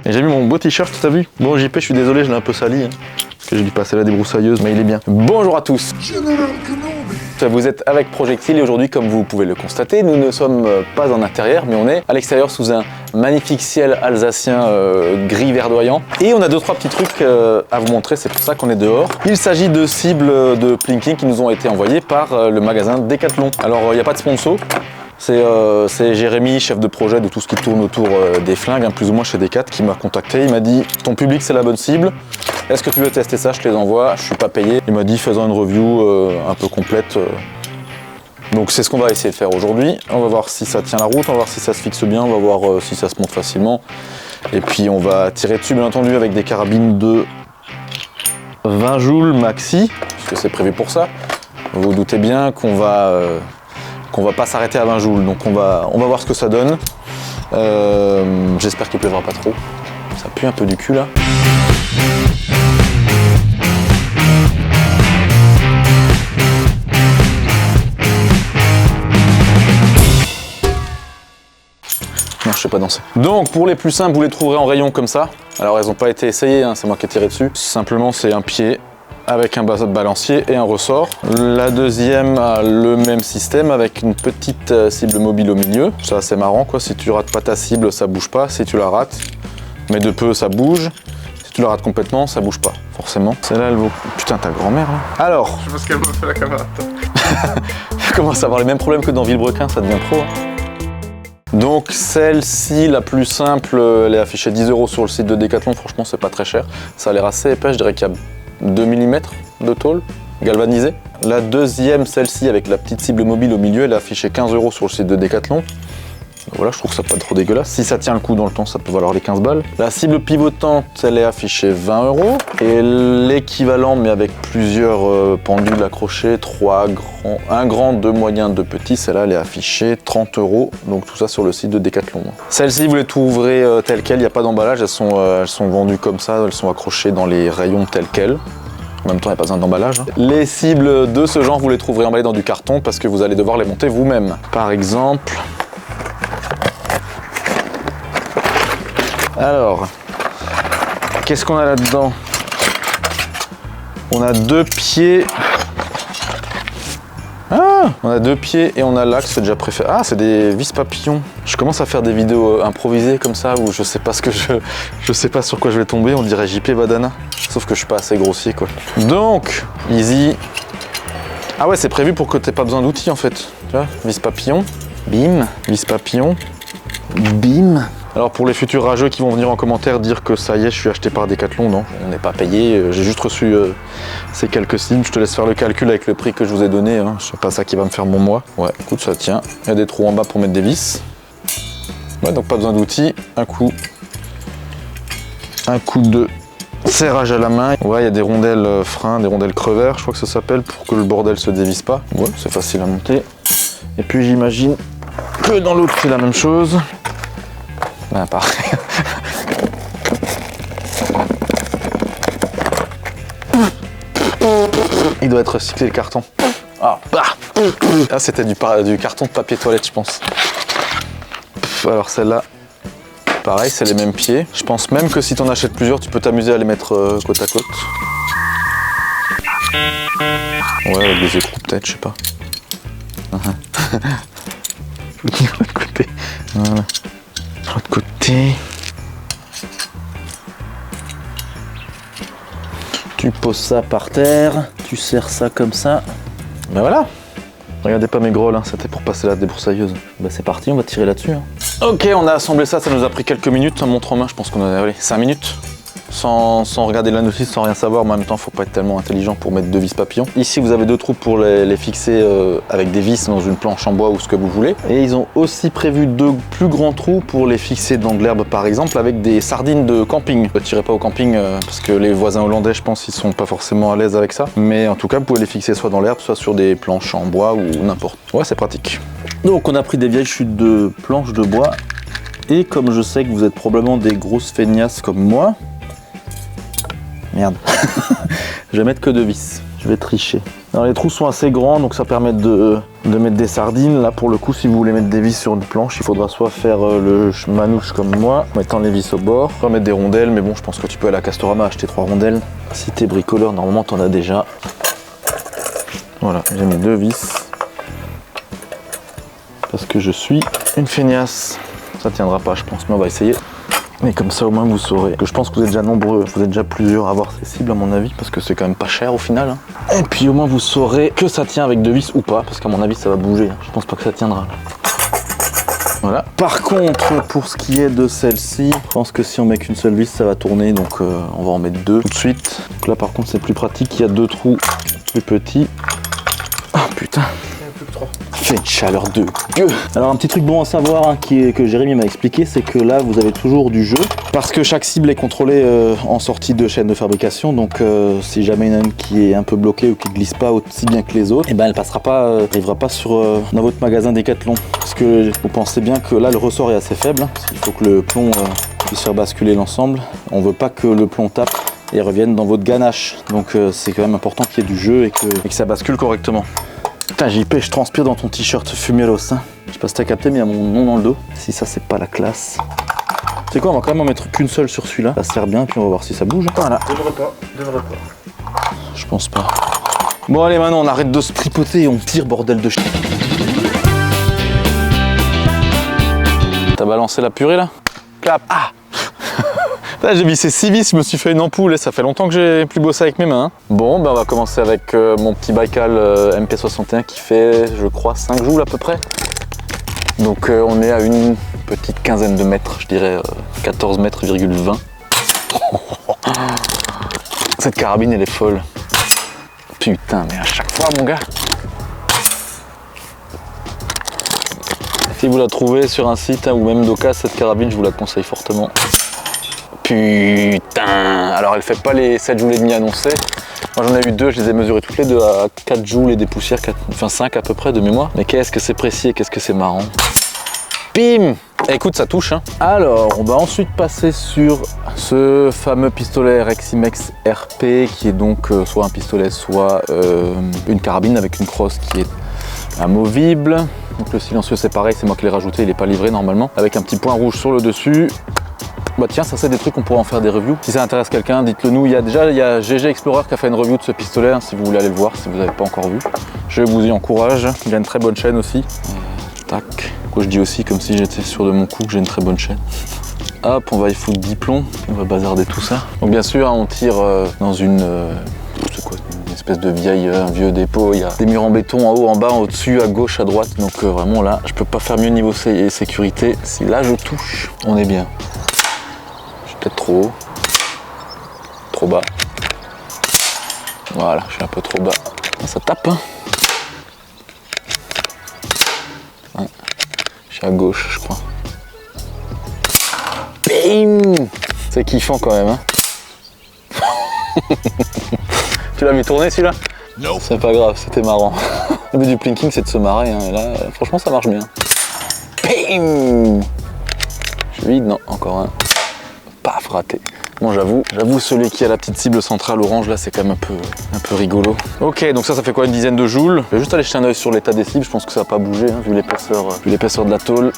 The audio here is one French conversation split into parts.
Et j'ai mis mon beau t-shirt, t'as vu? Bon JP, je suis désolé, je l'ai un peu sali, hein, parce que j'ai dû passer la débroussailleuse, mais il est bien. Bonjour à tous. Vous êtes avec Projectile et aujourd'hui, comme vous pouvez le constater, nous ne sommes pas en intérieur, mais on est à l'extérieur sous un magnifique ciel alsacien gris verdoyant. Et on a 2-3 petits trucs à vous montrer, c'est pour ça qu'on est dehors. Il s'agit de cibles de plinking qui nous ont été envoyées par le magasin Decathlon. Alors, il n'y a pas de sponsor. C'est Jérémy, chef de projet de tout ce qui tourne autour des flingues, hein, plus ou moins chez Decat, qui m'a contacté. Il m'a dit « Ton public, c'est la bonne cible. Est-ce que tu veux tester ça? Je te les envoie. Je suis pas payé. » Il m'a dit « Faisons une review un peu complète. » Donc c'est ce qu'on va essayer de faire aujourd'hui. On va voir si ça tient la route, on va voir si ça se fixe bien, on va voir si ça se monte facilement. Et puis on va tirer dessus, bien entendu, avec des carabines de 20 joules maxi, puisque c'est prévu pour ça. Vous vous doutez bien qu'on va pas s'arrêter à 20 joules, donc on va voir ce que ça donne. J'espère qu'il pleuvra pas trop. Ça pue un peu du cul là. Non, je sais pas danser. Donc pour les plus simples, vous les trouverez en rayon comme ça. Alors elles n'ont pas été essayées, hein, c'est moi qui ai tiré dessus. Simplement c'est un pied avec un balancier et un ressort. La deuxième a le même système avec une petite cible mobile au milieu. Ça c'est marrant quoi, si tu rates pas ta cible ça bouge pas, si tu la rates, mais de peu ça bouge. Si tu la rates complètement ça bouge pas, forcément. Celle-là elle vaut... Putain ta grand-mère là. Alors... Je pense qu'elle m'a fait la caméra. Tu commences à avoir les mêmes problèmes que dans Villebrequin, ça devient trop. Hein. Donc celle-ci, la plus simple, elle est affichée 10 € sur le site de Decathlon, franchement c'est pas très cher. Ça a l'air assez épais, je dirais qu'il y a 2 mm de tôle galvanisée. La deuxième, celle-ci avec la petite cible mobile au milieu, elle est affichée 15 € sur le site de Decathlon. Voilà, je trouve ça pas trop dégueulasse. Si ça tient le coup dans le temps, ça peut valoir les 15 balles. La cible pivotante, elle est affichée 20 €. Et l'équivalent, mais avec plusieurs pendules accrochées, un grand, 2 moyens, 2 petits, celle-là, elle est affichée 30 €. Donc tout ça sur le site de Decathlon. Celle-ci, vous les trouverez telles quelles, il n'y a pas d'emballage. Elles sont vendues comme ça, elles sont accrochées dans les rayons tels quels. En même temps, il n'y a pas besoin d'emballage. Les cibles de ce genre, vous les trouverez emballées dans du carton parce que vous allez devoir les monter vous-même. Par exemple... Alors, qu'est-ce qu'on a là-dedans? On a 2 pieds. Ah, on a 2 pieds et on a l'axe déjà préféré. Ah, c'est des vis papillons. Je commence à faire des vidéos improvisées comme ça où je sais pas je sais pas sur quoi je vais tomber. On dirait JP Badana. Sauf que je suis pas assez grossier quoi. Donc, easy. Ah ouais, c'est prévu pour que t'aies pas besoin d'outils en fait. Tu vois, vis papillon, bim, vis papillon, bim. Alors pour les futurs rageux qui vont venir en commentaire dire que ça y est, je suis acheté par Decathlon, non, on n'est pas payé, j'ai juste reçu ces quelques cibles, je te laisse faire le calcul avec le prix que je vous ai donné, hein. C'est pas ça qui va me faire mon mois. Ouais, écoute, ça tient, il y a des trous en bas pour mettre des vis. Ouais, donc pas besoin d'outils, un coup de serrage à la main. Ouais, il y a des rondelles freins, des rondelles crevers, je crois que ça s'appelle, pour que le bordel se dévisse pas. Ouais, c'est facile à monter. Et puis j'imagine que dans l'autre c'est la même chose. Ben pareil. Il doit être recyclé le carton. Ah, ah c'était du carton de papier toilette je pense. Alors celle-là, pareil, c'est les mêmes pieds. Je pense même que si tu en achètes plusieurs, tu peux t'amuser à les mettre côte à côte. Ouais, avec des écrous peut-être, je sais pas. De l'autre côté. Voilà. De l'autre côté. Tu poses ça par terre, tu serres ça comme ça. Ben voilà. Regardez pas mes gros là, c'était pour passer la débroussailleuse. Ben c'est parti, on va tirer là-dessus. Hein. Ok, on a assemblé ça, ça nous a pris quelques minutes. Montre en main, je pense qu'on a 5 minutes. Sans regarder la notice, sans rien savoir, mais en même temps, faut pas être tellement intelligent pour mettre 2 vis papillons. Ici, vous avez 2 trous pour les fixer avec des vis dans une planche en bois ou ce que vous voulez. Et ils ont aussi prévu 2 plus grands trous pour les fixer dans de l'herbe, par exemple, avec des sardines de camping. Ne tirez pas au camping parce que les voisins hollandais, je pense, ils sont pas forcément à l'aise avec ça. Mais en tout cas, vous pouvez les fixer soit dans l'herbe, soit sur des planches en bois ou n'importe. Ouais, c'est pratique. Donc, on a pris des vieilles chutes de planches de bois. Et comme je sais que vous êtes probablement des grosses feignasses comme moi, merde. Je vais mettre que 2 vis. Je vais tricher. Alors les trous sont assez grands, donc ça permet de mettre des sardines. Là pour le coup, si vous voulez mettre des vis sur une planche, il faudra soit faire le manouche comme moi, en mettant les vis au bord, soit mettre des rondelles, mais bon, je pense que tu peux aller à Castorama acheter 3 rondelles. Si t'es bricoleur, normalement t'en as déjà. Voilà, j'ai mis 2 vis. Parce que je suis une feignasse. Ça tiendra pas, je pense, mais on va essayer. Mais comme ça au moins vous saurez que je pense que vous êtes déjà nombreux, vous êtes déjà plusieurs à avoir ces cibles à mon avis, parce que c'est quand même pas cher au final. Et puis au moins vous saurez que ça tient avec 2 vis ou pas, parce qu'à mon avis ça va bouger. Je pense pas que ça tiendra. Voilà. Par contre, pour ce qui est de celle-ci, je pense que si on met qu'une seule vis, ça va tourner, donc on va en mettre 2 tout de suite. Donc là par contre c'est plus pratique, il y a 2 trous plus petits. Ah putain. Fait une chaleur de gueux. Alors un petit truc bon à savoir hein, que Jérémy m'a expliqué, c'est que là vous avez toujours du jeu parce que chaque cible est contrôlée en sortie de chaîne de fabrication, donc si jamais il y en a une qui est un peu bloquée ou qui glisse pas aussi bien que les autres, et ben elle passera pas, arrivera pas dans votre magasin Decathlon, parce que vous pensez bien que là le ressort est assez faible, hein, il faut que le plomb puisse faire basculer l'ensemble. On veut pas que le plomb tape et revienne dans votre ganache, donc c'est quand même important qu'il y ait du jeu et que ça bascule correctement. Putain JP, je transpire dans ton t-shirt fumeros. Hein. Je sais pas si t'as capté, mais il y a mon nom dans le dos. Si ça c'est pas la classe. C'est quoi, on va quand même en mettre qu'une seule sur celui-là. Ça sert bien, puis on va voir si ça bouge. Voilà. Devrait pas. Je pense pas. Bon allez, maintenant on arrête de se tripoter et on tire, bordel de chien. T'as balancé la purée là? Clap. Ah. Là j'ai vissé 6 vis, je me suis fait une ampoule et ça fait longtemps que j'ai plus bossé avec mes mains. Hein. Bon, ben on va commencer avec mon petit Baikal MP61 qui fait, je crois, 5 joules à peu près. Donc on est à une petite quinzaine de mètres, je dirais 14 mètres,20. Cette carabine elle est folle. Putain, mais à chaque fois mon gars. Si vous la trouvez sur un site hein, ou même d'occasion, cette carabine je vous la conseille fortement. Putain, alors elle fait pas les 7 joules et demi annoncés. Moi j'en ai eu 2, je les ai mesurées toutes les deux à 4 joules et des poussières, enfin 5 à peu près de mémoire. Mais qu'est-ce que c'est précis et qu'est-ce que c'est marrant. Bim! Écoute, ça touche. Hein. Alors, on va ensuite passer sur ce fameux pistolet Reximex RP qui est donc soit un pistolet, soit une carabine avec une crosse qui est amovible. Donc le silencieux c'est pareil, c'est moi qui l'ai rajouté, il n'est pas livré normalement. Avec un petit point rouge sur le dessus. Bah tiens, ça c'est des trucs qu'on pourra en faire des reviews. Si ça intéresse quelqu'un, dites-le nous. Il y a GG Explorer qui a fait une review de ce pistolet, hein, si vous voulez aller le voir, si vous n'avez pas encore vu. Je vous y encourage. Il a une très bonne chaîne aussi. Tac. Quoi je dis aussi comme si j'étais sûr de mon coup que j'ai une très bonne chaîne. Hop, on va y foutre 10 plombs. On va bazarder tout ça. Donc bien sûr, hein, on tire dans une... c'est quoi, une espèce de vieux dépôt. Il y a des murs en béton en haut, en bas, au-dessus, à gauche, à droite. Donc vraiment là, je peux pas faire mieux niveau sécurité. Si là je touche, on est bien. Peut-être trop haut, trop bas. Voilà, je suis un peu trop bas. Ça tape, hein. Ouais. Je suis à gauche, je crois. Bim! C'est kiffant quand même, hein. Tu l'as mis tourner celui-là? Non. C'est pas grave, c'était marrant. Le but du plinking, c'est de se marrer, hein. Et là, franchement, ça marche bien. Bim! Je suis vide, non, encore un. Paf, raté. Bon, j'avoue, celui qui a la petite cible centrale orange là, c'est quand même un peu rigolo. Ok, donc ça fait quoi, une dizaine de joules. Je vais juste aller jeter un oeil sur l'état des cibles, je pense que ça va pas bouger, hein, vu l'épaisseur de la tôle.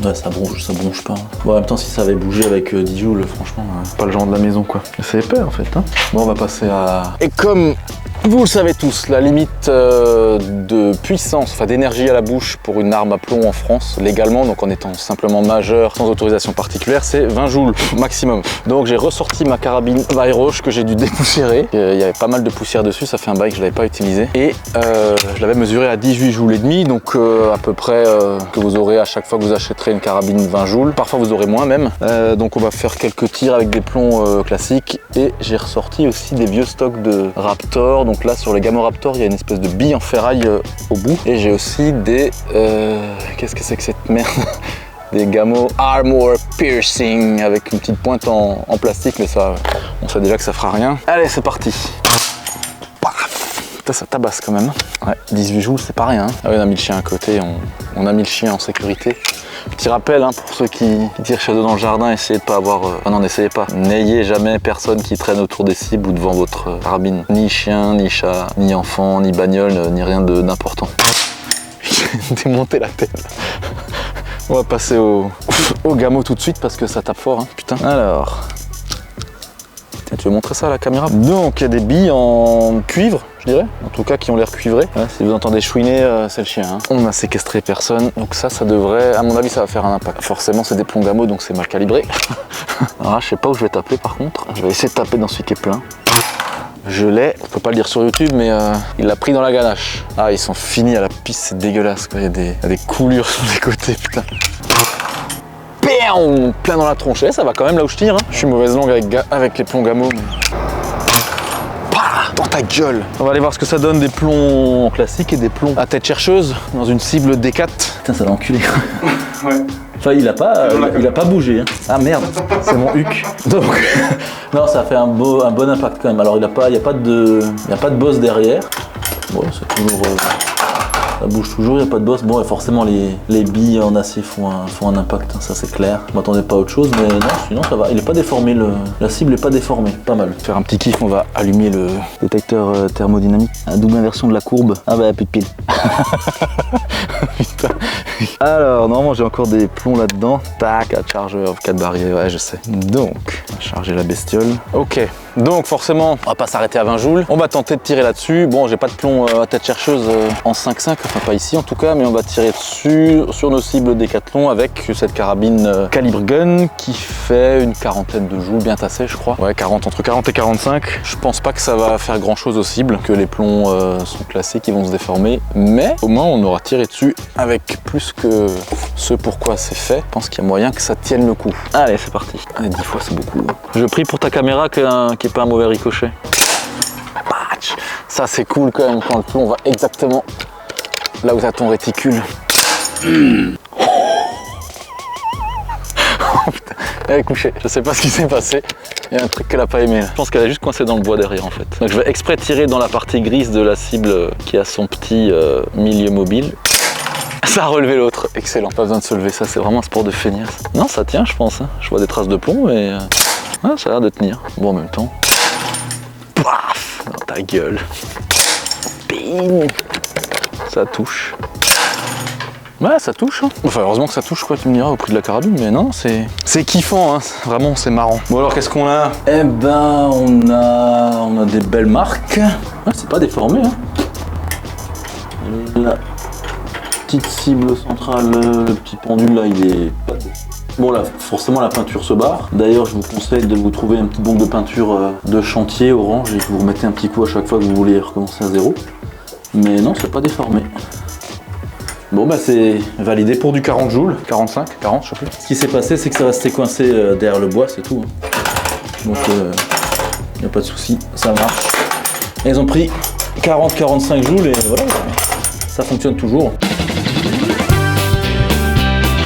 Ouais, ça bronche pas. Bon, en même temps, si ça avait bougé avec 10 joules, franchement, pas le genre de la maison quoi. C'est épais en fait. Hein. Bon, on va passer à... Et comme vous le savez tous, la limite de puissance, enfin d'énergie à la bouche pour une arme à plomb en France, légalement, donc en étant simplement majeur, sans autorisation particulière, c'est 20 joules maximum. Donc j'ai ressorti ma carabine Weiroche que j'ai dû dépoussiérer. Il y avait pas mal de poussière dessus, ça fait un bail que je l'avais pas utilisé. Et je l'avais mesuré à 18 joules et demi, donc à peu près que vous aurez à chaque fois que vous achèterez une carabine 20 joules. Parfois vous aurez moins même. Donc on va faire quelques tirs avec des plombs classiques. Et j'ai ressorti aussi des vieux stocks de Raptor. Donc là sur les Gamo Raptor, il y a une espèce de bille en ferraille au bout. Et j'ai aussi des... qu'est-ce que c'est que cette merde? Des Gamo Armor Piercing avec une petite pointe en plastique, mais ça, on sait déjà que ça fera rien. Allez, c'est parti. Putain, ça tabasse quand même. Ouais, 18 joules, c'est pas rien. Ah oui, on a mis le chien à côté, on a mis le chien en sécurité. Petit rappel hein, pour ceux qui tirent chez eux dans le jardin, essayez de pas avoir... Ah non, n'essayez pas. N'ayez jamais personne qui traîne autour des cibles ou devant votre carabine. Ni chien, ni chat, ni enfant, ni bagnole, ni rien d'important. J'ai démonté la tête. On va passer au Gamo tout de suite parce que ça tape fort, hein. Putain. Alors... Tiens, tu veux montrer ça à la caméra? Donc, il y a des billes en cuivre, je dirais. En tout cas, qui ont l'air cuivrées. Ouais, si vous entendez chouiner, c'est le chien. Hein. On a séquestré personne. Donc ça devrait... À mon avis, ça va faire un impact. Forcément, c'est des plombs Gamo, donc c'est mal calibré. Alors là, je sais pas où je vais taper, par contre. Je vais essayer de taper dans celui qui est plein. Je l'ai, on peut pas le dire sur YouTube, mais il l'a pris dans la ganache. Ah, ils sont finis à la piste, c'est dégueulasse, quoi. Il y a des coulures sur les côtés, putain. Plein dans la tronche. Et ça va quand même là où je tire. Hein. Je suis mauvaise langue avec les plombs Gamo. Mais... Dans ta gueule. On va aller voir ce que ça donne des plombs classiques et des plombs à tête chercheuse dans une cible D4. Putain, ça l'a enculé. Ouais. Enfin, il a pas bougé. Hein. Ah merde, c'est mon huc. Donc, non, ça fait un bon impact quand même. Alors, il n'y a pas de bosse derrière. Bon, c'est toujours... ça bouge toujours, il n'y a pas de bosse. Bon, et forcément, les billes en acier font un impact, hein, ça c'est clair. Je m'attendais pas à autre chose, mais non, sinon ça va. Il n'est pas déformé, la cible n'est pas déformée. Pas mal. Faire un petit kiff, on va allumer le détecteur thermodynamique. La double inversion de la courbe. Ah bah, plus de piles. Putain. Alors, normalement, j'ai encore des plombs là-dedans. Tac, 4 chargeurs, 4 barrières, ouais, je sais. Donc, on va charger la bestiole. Ok. Donc forcément, on va pas s'arrêter à 20 joules. On va tenter de tirer là-dessus. Bon, j'ai pas de plomb à tête chercheuse en 5.5, enfin pas ici en tout cas, mais on va tirer dessus sur nos cibles Décathlon avec cette carabine calibre gun qui fait une quarantaine de joules, bien tassé je crois. Ouais, entre 40 et 45. Je pense pas que ça va faire grand-chose aux cibles, que les plombs sont classés, qui vont se déformer, mais au moins on aura tiré dessus avec plus que ce pourquoi c'est fait. Je pense qu'il y a moyen que ça tienne le coup. Allez, c'est parti. Allez, 10 fois c'est beaucoup. Je prie pour ta caméra qu'il n'y ait pas un mauvais ricochet. Ça c'est cool quand même quand le plomb va exactement là où t'as ton réticule. Oh putain, elle est couchée. Je sais pas ce qui s'est passé. Il y a un truc qu'elle a pas aimé là. Je pense qu'elle est juste coincée dans le bois derrière en fait. Donc je vais exprès tirer dans la partie grise de la cible qui a son petit milieu mobile. Ça a relevé l'autre, excellent. Pas besoin de se lever, ça c'est vraiment un sport de feignasse. Non, ça tient je pense. Hein. Je vois des traces de plomb mais ouais, ça a l'air de tenir. Bon en même temps. Paf, dans ta gueule. Bing. Ça touche. Ouais, ça touche. Hein. Enfin, heureusement que ça touche, quoi, tu me diras, au prix de la carabine, mais non, c'est kiffant, hein. Vraiment, c'est marrant. Bon, alors, qu'est-ce qu'on a? Eh ben, on a des belles marques. Ouais, c'est pas déformé, hein. La petite cible centrale, le petit pendule, là, il est pas... Bon, là, forcément, la peinture se barre. D'ailleurs, je vous conseille de vous trouver un petit bon de peinture de chantier orange et que vous remettez un petit coup à chaque fois que vous voulez recommencer à zéro. Mais non, c'est pas déformé. Bon bah c'est validé pour du 40 joules, 45, 40 je sais plus. Ce qui s'est passé c'est que ça restait coincé derrière le bois, c'est tout. Hein. Donc y a pas de souci, ça marche. Et ils ont pris 40-45 joules et voilà, ça fonctionne toujours.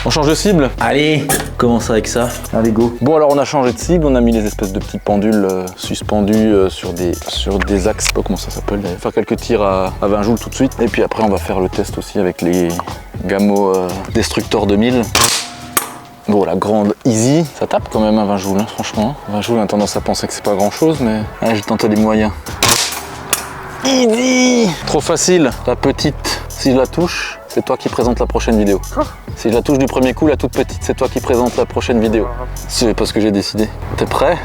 On change de cible? Allez, commence avec ça. Allez, go. Bon, alors on a changé de cible, on a mis les espèces de petits pendules suspendus sur des axes, je sais pas comment ça s'appelle. On va faire quelques tirs à 20 joules tout de suite. Et puis après, on va faire le test aussi avec les Gamo Destructor 2000. Bon, la grande Easy, ça tape quand même à 20 joules, hein, franchement. 20 joules, on a tendance à penser que c'est pas grand chose, mais allez, j'ai tenté des moyens. Easy! Trop facile. La petite, si je la touche, c'est toi qui présente la prochaine vidéo. Si je la touche du premier coup, la toute petite, c'est toi qui présente la prochaine vidéo. C'est pas ce que j'ai décidé. T'es prêt?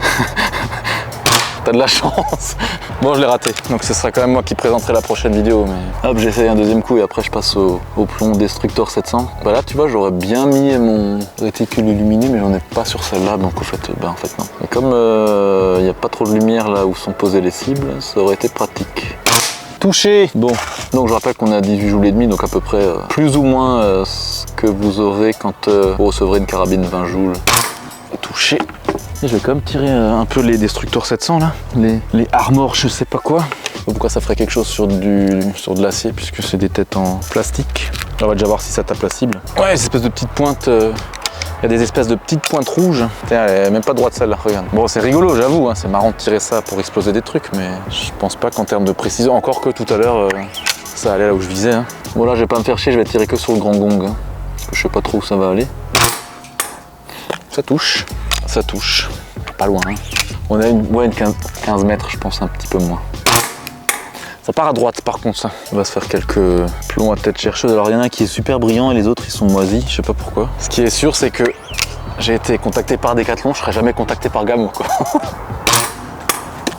T'as de la chance. Bon, je l'ai raté. Donc ce sera quand même moi qui présenterai la prochaine vidéo. Mais hop, j'essaye un deuxième coup et après je passe au plomb Destructor 700. Bah là, tu vois, j'aurais bien mis mon réticule illuminé, mais j'en ai pas sur celle-là. Donc en fait non. Et comme il n'y a pas trop de lumière là où sont posées les cibles, ça aurait été pratique. Touché. Bon, donc je rappelle qu'on est à 18 joules et demi, donc à peu près plus ou moins ce que vous aurez quand vous recevrez une carabine 20 joules. Touché. Et je vais quand même tirer un peu les Destructor 700 là, les Armor je sais pas quoi. Je sais pas pourquoi ça ferait quelque chose sur de l'acier puisque c'est des têtes en plastique. On va déjà voir si ça tape la cible. Ouais, ces espèces de petites pointes. Il y a des espèces de petites pointes rouges. Tiens, elle est même pas droite celle-là, regarde. Bon, c'est rigolo, j'avoue, hein, c'est marrant de tirer ça pour exploser des trucs, mais je pense pas qu'en termes de précision, encore que tout à l'heure, ça allait là où je visais. Hein. Bon là, je vais pas me faire chier, je vais tirer que sur le grand gong. Hein. Je sais pas trop où ça va aller. Ça touche. Ça touche. Pas loin. Hein. On a une 15 mètres, je pense, un petit peu moins. Ça part à droite par contre ça. On va se faire quelques plombs à tête chercheuse. Alors il y en a un qui est super brillant et les autres ils sont moisis. Je sais pas pourquoi. Ce qui est sûr c'est que j'ai été contacté par Decathlon, je serai jamais contacté par Gamo quoi.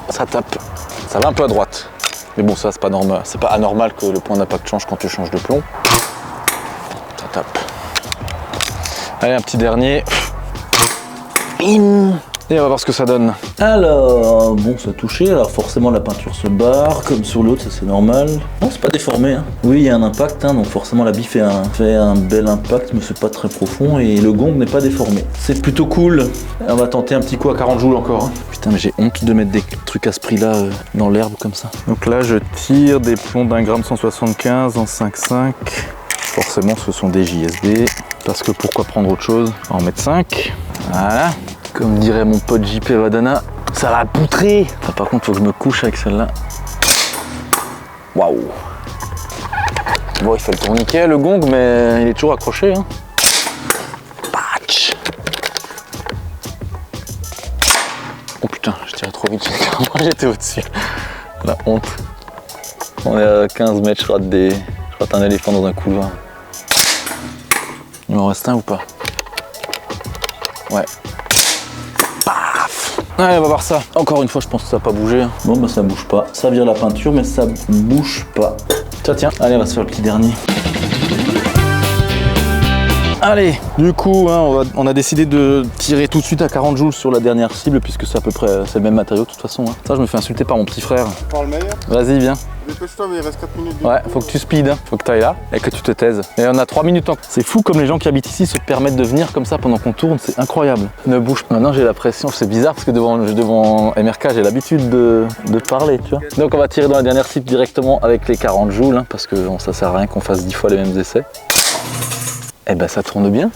Ça tape. Ça va un peu à droite. Mais bon ça c'est pas normal. C'est pas anormal que le point d'impact change quand tu changes de plomb. Ça tape. Allez un petit dernier. Et on va voir ce que ça donne. Alors, bon, ça a touché, alors forcément la peinture se barre, comme sur l'autre, ça c'est normal. Non, c'est pas déformé, hein. Oui, il y a un impact, hein, donc forcément la bille fait un bel impact, mais c'est pas très profond, et le gong n'est pas déformé. C'est plutôt cool. On va tenter un petit coup à 40 joules encore. Hein. Putain, mais j'ai honte de mettre des trucs à ce prix-là dans l'herbe comme ça. Donc là, je tire des plombs d'1 gramme 175 en 5,5. Forcément, ce sont des JSB, parce que pourquoi prendre autre chose? On va en mettre 5. Voilà. Comme dirait mon pote JP Vadana, ça va poutrer. Enfin, par contre, faut que je me couche avec celle-là. Waouh. Bon, il fait le tourniquet, le gong, mais il est toujours accroché. Hein. Patch. Oh putain, je tirais trop vite. J'étais au-dessus. La honte. On est à 15 mètres, je rate un éléphant dans un couloir. Il m'en reste un ou pas? Ouais. Allez, on va voir ça. Encore une fois, je pense que ça va pas bouger. Hein. Bon, bah ça bouge pas. Ça vire la peinture, mais ça bouge pas. Tiens. Allez, on va se faire le petit dernier. Allez, du coup, hein, on a décidé de tirer tout de suite à 40 joules sur la dernière cible, puisque c'est à peu près c'est le même matériau de toute façon. Hein. Ça, je me fais insulter par mon petit frère. Par le meilleur. Vas-y, viens. Dépêche-toi, mais il reste 4 minutes. Ouais, faut que tu speed, hein. Faut que tu ailles là et que tu te taises. Et on a 3 minutes encore. C'est fou comme les gens qui habitent ici se permettent de venir comme ça pendant qu'on tourne, c'est incroyable. Ne bouge pas. Maintenant, j'ai la pression, c'est bizarre parce que devant MRK, j'ai l'habitude de parler, tu vois. Donc, on va tirer dans la dernière cible directement avec les 40 joules, hein, parce que bon, ça sert à rien qu'on fasse 10 fois les mêmes essais. Et ben, ça tourne bien.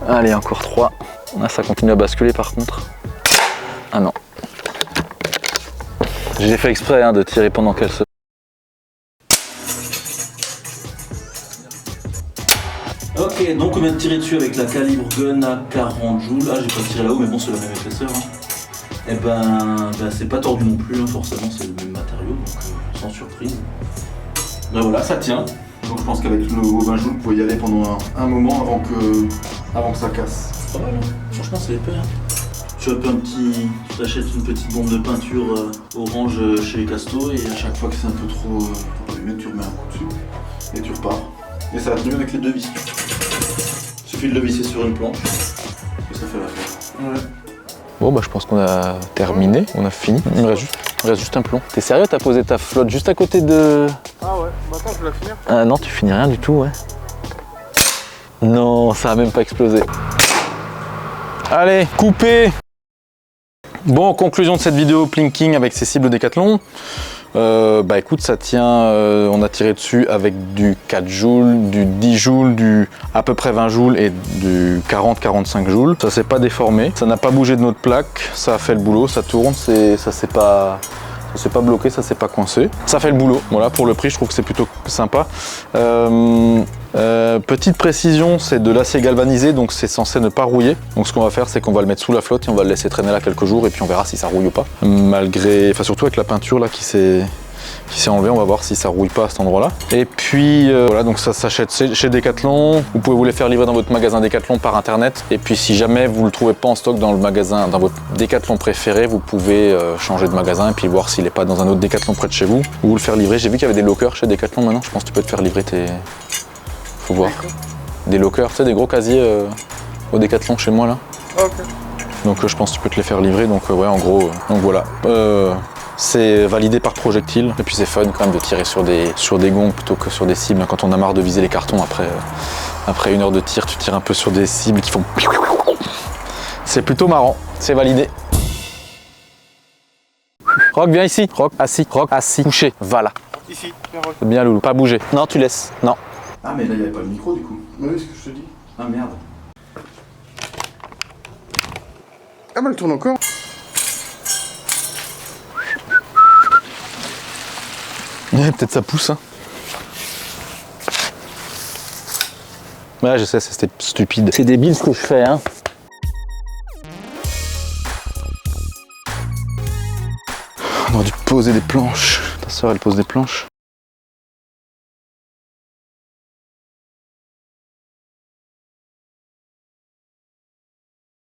Allez, encore 3. Là, ça continue à basculer par contre. Ah non. J'ai fait exprès hein, de tirer pendant qu'elle se... Ok, donc on vient de tirer dessus avec la calibre gun à 40 joules. Ah, j'ai pas tiré là-haut, mais bon, c'est la même épaisseur. Hein. Et ben c'est pas tordu non plus, hein, forcément, c'est le même matériau, donc sans surprise. Ben voilà, ça tient. Donc je pense qu'avec le 20 joules, vous pouvez y aller pendant un moment avant que ça casse. C'est pas mal, hein. Franchement, c'est épais. Hein. Tu achètes une petite bombe de peinture orange chez les Castos et à chaque fois que c'est un peu trop allumé, tu remets un coup dessus et tu repars. Et ça va tenir avec les deux vis. Il suffit de le visser sur une planche et ça fait l'affaire. Ouais. Bon bah je pense qu'on a terminé, on a fini. Il me reste juste un plomb. T'es sérieux, t'as posé ta flotte juste à côté de... Ah ouais, bah attends, je vais la finir. Ah non, tu finis rien du tout, ouais. Non, ça a même pas explosé. Allez, coupé. Bon, conclusion de cette vidéo plinking avec ces cibles Decathlon. Bah écoute, ça tient, on a tiré dessus avec du 4 joules, du 10 joules, du à peu près 20 joules et du 40-45 joules. Ça s'est pas déformé, ça n'a pas bougé de notre plaque, ça a fait le boulot, ça tourne, ça s'est pas bloqué, ça s'est pas coincé. Ça fait le boulot, voilà, pour le prix, je trouve que c'est plutôt sympa. Petite précision, c'est de l'acier galvanisé, donc c'est censé ne pas rouiller. Donc ce qu'on va faire, c'est qu'on va le mettre sous la flotte et on va le laisser traîner là quelques jours et puis on verra si ça rouille ou pas. Surtout avec la peinture là qui s'est enlevée, on va voir si ça rouille pas à cet endroit-là. Et puis voilà, donc ça s'achète chez Decathlon. Vous pouvez vous les faire livrer dans votre magasin Decathlon par internet. Et puis si jamais vous le trouvez pas en stock dans le magasin, dans votre Decathlon préféré, vous pouvez changer de magasin et puis voir s'il est pas dans un autre Decathlon près de chez vous. Ou vous le faire livrer. J'ai vu qu'il y avait des lockers chez Decathlon maintenant. Je pense que tu peux te faire livrer tes... Faut voir. Des lockers, tu sais, des gros casiers au Decathlon chez moi là. Ok. Donc je pense que tu peux te les faire livrer. Donc ouais, en gros, donc voilà. C'est validé par projectile. Et puis c'est fun quand même de tirer sur des gongs plutôt que sur des cibles. Quand on a marre de viser les cartons après une heure de tir, tu tires un peu sur des cibles qui font... C'est plutôt marrant. C'est validé. Rock, viens ici. Rock, assis. Rock, assis. Couché. Voilà. Ici, viens, Rock. Bien loulou. Pas bouger. Non, tu laisses. Non. Ah, mais là, il n'y avait pas le micro du coup. Oui, c'est ce que je te dis. Ah merde. Ah bah elle tourne encore. Ouais, peut-être ça pousse. Hein. Ouais, je sais, c'était stupide. C'est débile ce que je fais, hein. On aurait dû poser des planches. Ta soeur, elle pose des planches.